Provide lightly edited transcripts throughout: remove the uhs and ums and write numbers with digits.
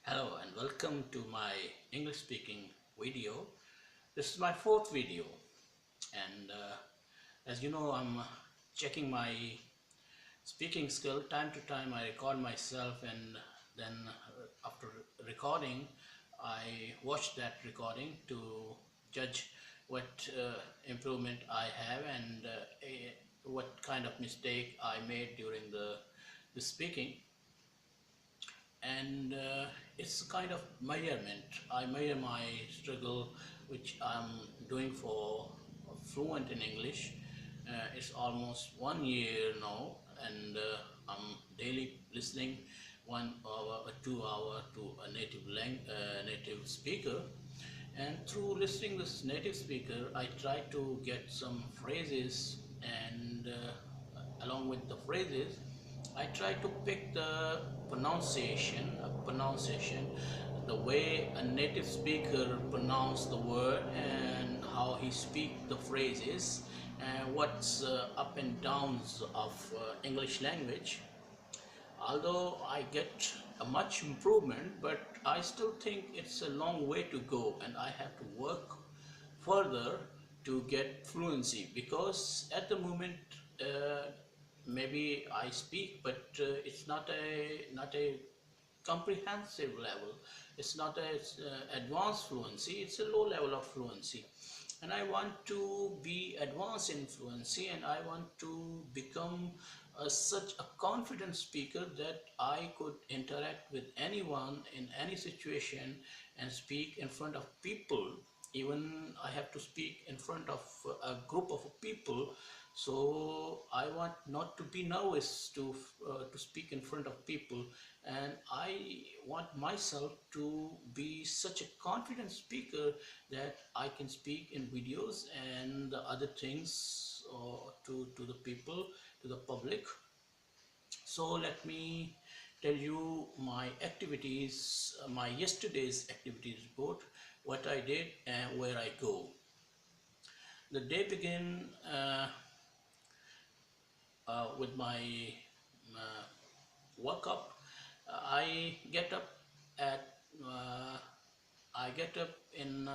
Hello and welcome to my English speaking video. This is my fourth video, and as you know, I'm checking my speaking skill. Time to time I record myself, and then after recording I watch that recording to judge what improvement I have and what kind of mistake I made during the speaking. And it's a kind of measurement. I measure my struggle, which I'm doing for fluent in English. It's almost 1 year now, and I'm daily listening 1 hour or 2 hour to a native speaker. And through listening this native speaker, I try to get some phrases, and along with the phrases I try to pick the pronunciation, the way a native speaker pronounce the word and how he speak the phrases, and what's up and downs of English language. Although I get a much improvement, but I still think it's a long way to go, and I have to work further to get fluency, because at the moment maybe I speak, but it's not a comprehensive level. It's not a advanced fluency. It's a low level of fluency, and I want to be advanced in fluency, and I want to become such a confident speaker that I could interact with anyone in any situation and speak in front of people. Even I have to speak in front of a group of people, so I want not to be nervous to speak in front of people, and I want myself to be such a confident speaker that I can speak in videos and the other things to the people, to the public. So let me tell you my activities, my yesterday's activities report, what I did and where I go. The day began with my uh, work up. I get up at uh, I get up in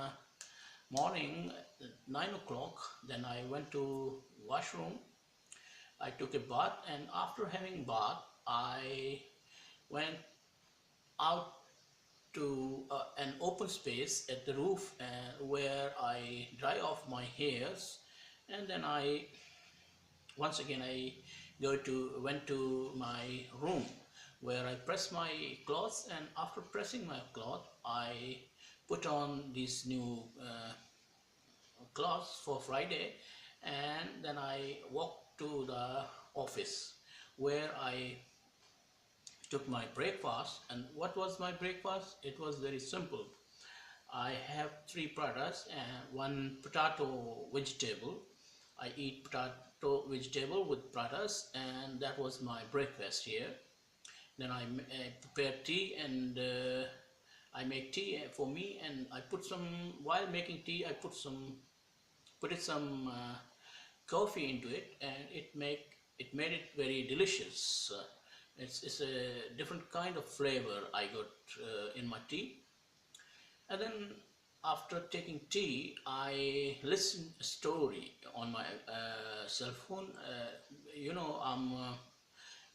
morning at 9 o'clock. Then I went to washroom. I took a bath, and after having bath, I went out to an open space at the roof where I dry off my hairs, and then I once again I went to my room where I press my clothes, and after pressing my cloth I put on these new clothes for Friday, and then I walked to the office where I took my breakfast. And what was my breakfast? It was very simple. I have three products and one potato vegetable. I eat potato vegetable with pratas, and that was my breakfast here. Then I prepare tea, and I make tea for me, and I put some, while making tea, I put it some coffee into it, and it made it very delicious. It's a different kind of flavor I got in my tea. And then after taking tea, I listened a story on my cell phone. I'm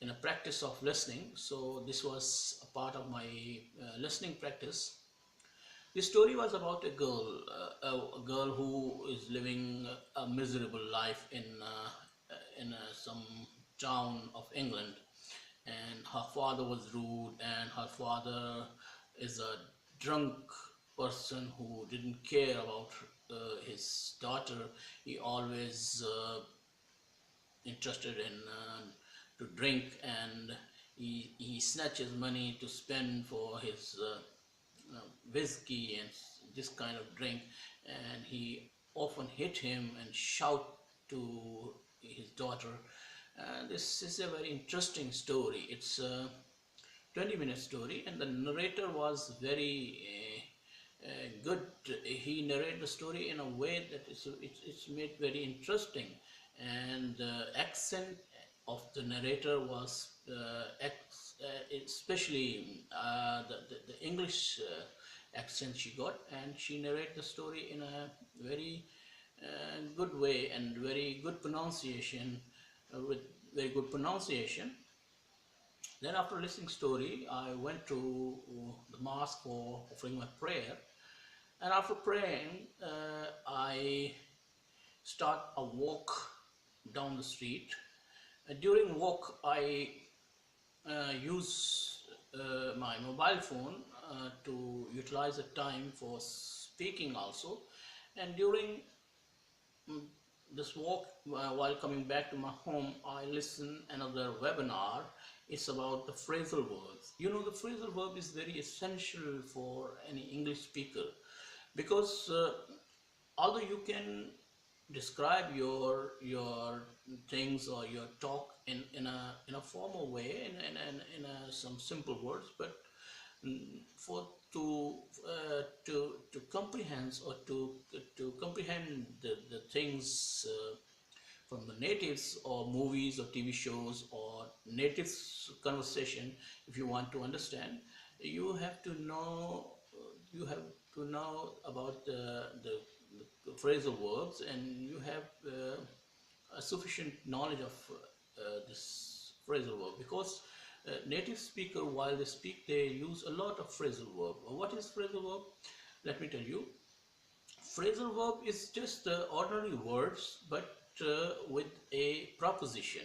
in a practice of listening, so this was a part of my listening practice. This story was about a girl who is living a miserable life in some town of England, and her father was rude, and her father is a drunk person who didn't care about his daughter. He always interested in to drink, and he snatches money to spend for his whiskey and this kind of drink, and he often hit him and shout to his daughter. This is a very interesting story. It's a 20-minute story, and the narrator was very good. He narrated the story in a way that it's made very interesting, and the accent of the narrator was especially the English accent she got, and she narrated the story in a very good way and very good pronunciation, with very good pronunciation. Then after listening story, I went to the mosque for offering my prayer, and after praying, I start a walk down the street. During walk, I use my mobile phone to utilize the time for speaking also. And during mm, this walk, while coming back to my home, I listen another webinar. It's about the phrasal verbs. You know, the phrasal verb is very essential for any English speaker, because although you can describe your things or your talk in a formal way, in some simple words, but for to comprehend, or to comprehend the things from the natives, or movies or TV shows or natives conversation, if you want to understand, you have to know you have to know about the phrasal verbs, and you have a sufficient knowledge of this phrasal verb, because native speaker, while they speak, they use a lot of phrasal verb. What is phrasal verb? Let me tell you. Phrasal verb is just ordinary words, but with a proposition.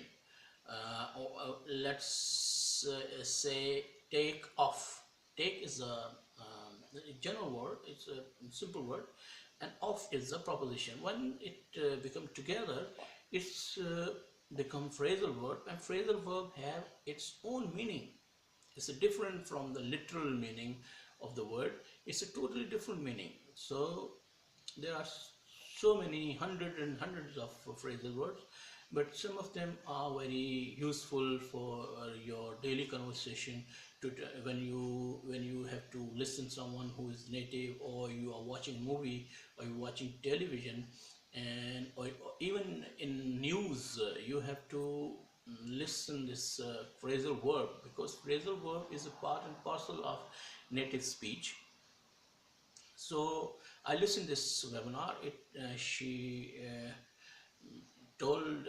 Let's say take off. Take is a general word, it's a simple word, and off is a proposition. When it become together, it's become phrasal verb, and phrasal verb have its own meaning. It's a different from the literal meaning of the word. It's a totally different meaning. So there are so many hundreds of phrasal words, but some of them are very useful for your daily conversation, when you have to listen someone who is native, or you are watching movie, or you're watching television, and or even in news, you have to listen this phrasal verb, because phrasal verb is a part and parcel of native speech. So I listened this webinar. She told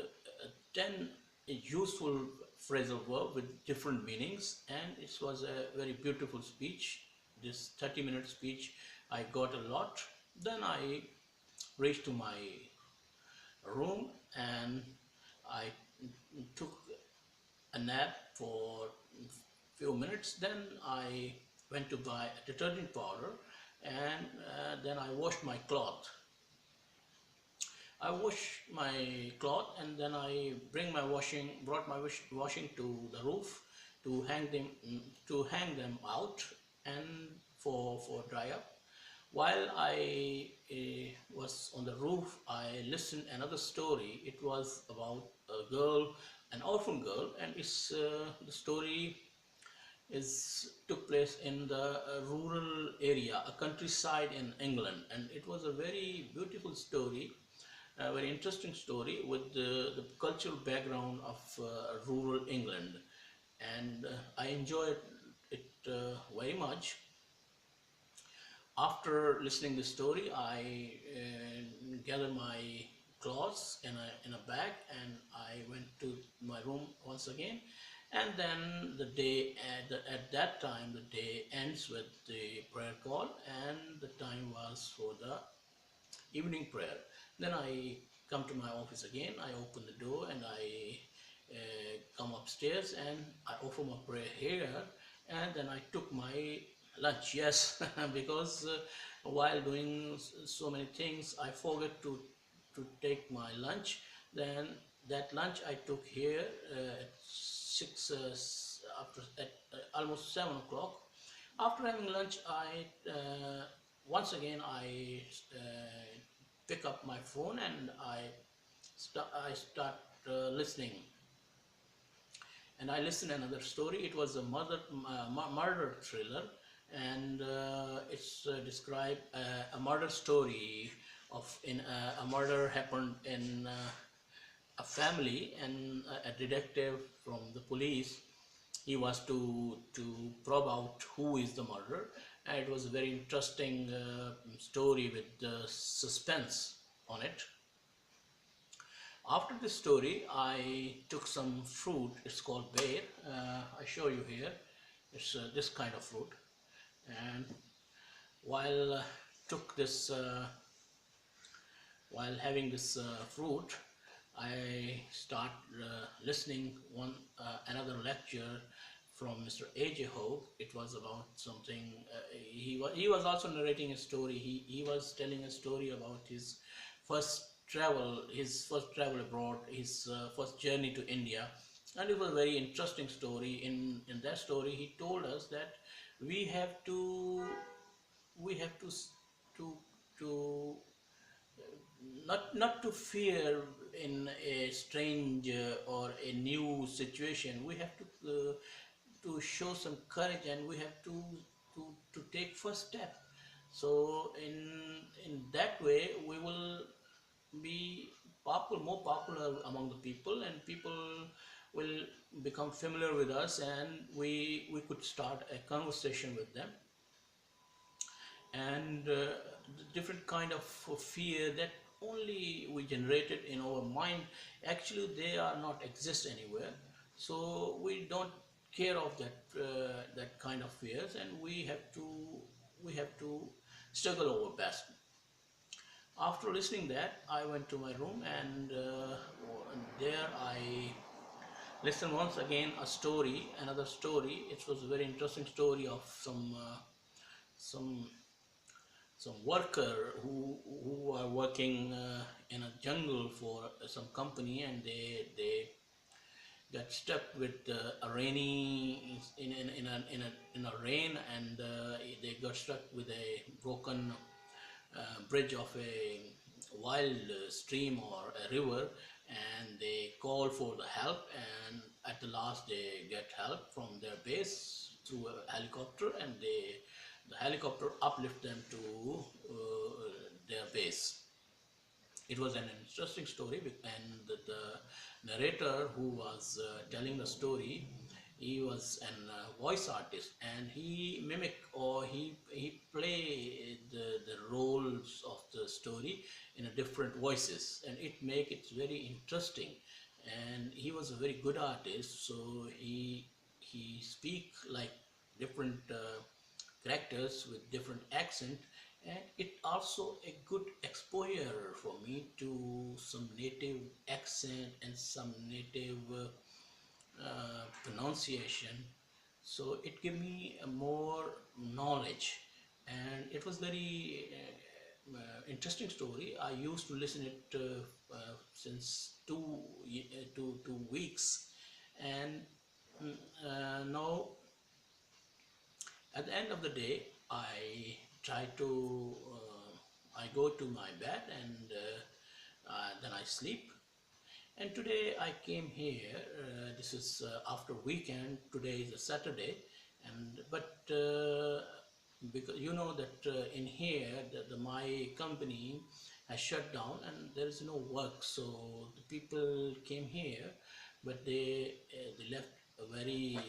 10 useful phrasal verb with different meanings, and it was a very beautiful speech. This 30-minute speech, I got a lot. Then I reached to my room, and I took a nap for few minutes. Then I went to buy a detergent powder, and then I washed my cloth. I wash my cloth, and then I brought my washing to the roof to hang them out, and for dry up. While I was on the roof, I listened another story. It was about a girl, an orphan girl, and the story is took place in the rural area, a countryside in England, and it was a very beautiful story, a very interesting story, with the cultural background of rural England, and I enjoyed it very much. After listening the story, I gathered my clothes in a bag, and I went to my room once again. And then at that time, the day ends with the prayer call, and the time was for the evening prayer. Then I come to my office again. I open the door, and I come upstairs, and I offer my prayer here, and then I took my lunch. Yes, because while doing so many things, I forget to take my lunch. Then that lunch I took here at six after at almost 7 o'clock. After having lunch, I once again I pick up my phone, and I start listening, and I listened another story. It was a murder thriller, and it's described a murder story a murder happened in a family, and a detective from the police he was to probe out who is the murderer, and it was a very interesting story with suspense on it. After this story, I took some fruit. It's called bear. I show you here. It's this kind of fruit. And while took this, while having this fruit, I start listening one another lecture from Mr. A.J. Hogue. It was about something. He was also narrating a story. He was telling a story about his first travel abroad, his first journey to India, and it was a very interesting story. In that story, he told us that we have to we have to to not to fear in a strange or a new situation. We have to show some courage, and we have to take first step. So in that way, we will be more popular among the people, and people will become familiar with us, and we could start a conversation with them. And the different kind of fear that only we generated in our mind, actually they are not exist anywhere. So we don't care of that kind of fears, and we have to struggle our best. After listening that, I went to my room, and there I listened once again another story. It was a very interesting story of some some worker who are working in a jungle for some company, and they got stuck with a rainy in a rain, and they got stuck with a broken bridge of a wild stream or a river, and they call for the help, and at the last they get help from their base through a helicopter, and the helicopter uplift them to their base. It was an interesting story, and the narrator who was telling the story, he was an voice artist, and he mimic, or he play the roles of the story in a different voices, and it make it very interesting. And he was a very good artist, so he speak like different characters with different accent, and it also a good exposure for me to some native accent and some native pronunciation. So it gave me a more knowledge, and it was very interesting story. I used to listen it since 2 weeks, and now at the end of the day, I try to I go to my bed, and then I sleep. And today I came here. This is after weekend. Today is a Saturday, and but because you know that in here my company has shut down, and there is no work. So the people came here, but they left very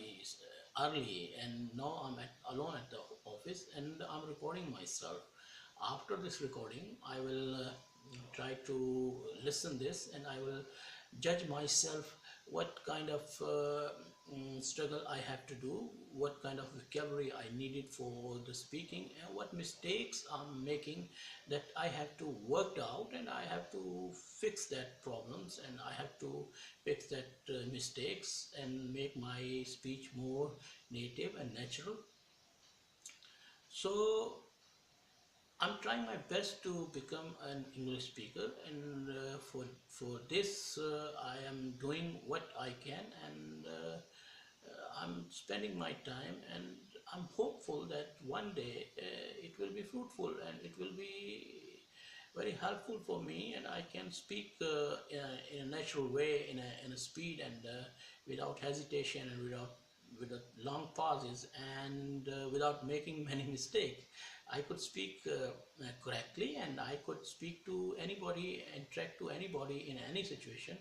early, and now I'm alone at the office, and I'm recording myself. After this recording, I will try to listen this, and I will judge myself what kind of struggle I have to do, what kind of vocabulary I needed for the speaking, and what mistakes I'm making that I have to work out, and I have to fix that problems, and I have to fix that mistakes, and make my speech more native and natural. So I'm trying my best to become an English speaker, and for this I am doing what I can, and I'm spending my time, and I'm hopeful that one day it will be fruitful, and it will be very helpful for me, and I can speak in a natural way, in a speed, and without hesitation, and without long pauses, and without making many mistakes. I could speak correctly, and I could speak to anybody, interact to anybody in any situation.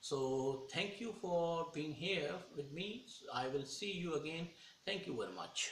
So thank you for being here with me. I will see you again. Thank you very much.